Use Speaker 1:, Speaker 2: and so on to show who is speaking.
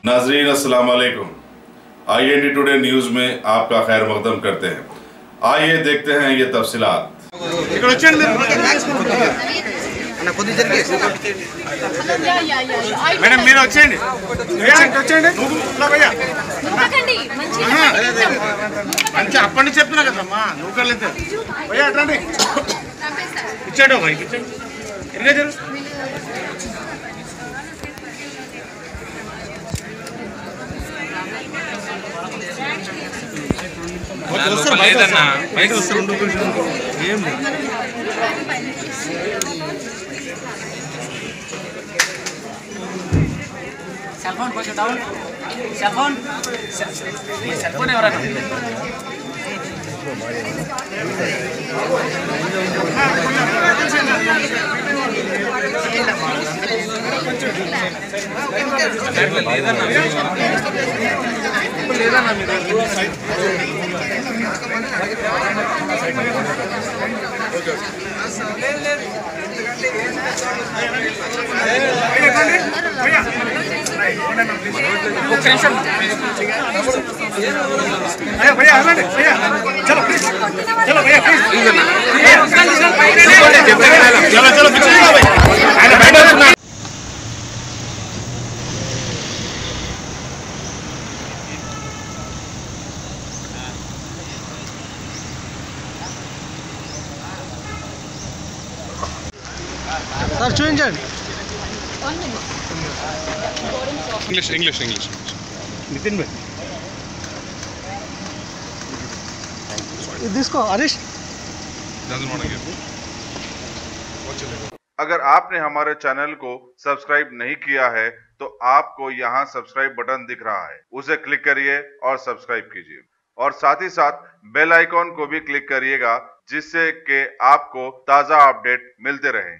Speaker 1: नाजरीन अस्सलाम वालेकुम। IND टुडे न्यूज़ में आपका खैर मकदम करते हैं। आइए देखते हैं ये तफसीलात।
Speaker 2: మేడం మీరు వచ్చేయండి మంచి అప్పటి నుంచి చెప్తున్నా కదమ్మా నువ్వు కలేదు భయ్యా అట్లాంటి ఇచ్చాడు ఎరుగా జరు బయట వస్తారు ఏం సెల్ ఫోన్ కొంచెం డౌన్ సెల్ ఫోన్ ఎవరైనా లేదన్నా మీరు भैया चलो चलो भैया चलो चलो भाई सर చూపించండి ఇంగ్లీష్ నితిన్ భాయ్ इसको हरीश
Speaker 1: अगर आपने हमारे चैनल को सब्सक्राइब नहीं किया है तो आपको यहाँ सब्सक्राइब बटन दिख रहा है, उसे क्लिक करिए और सब्सक्राइब कीजिए और साथ ही साथ बेल आइकॉन को भी क्लिक करिएगा जिससे कि आपको ताज़ा अपडेट मिलते रहे।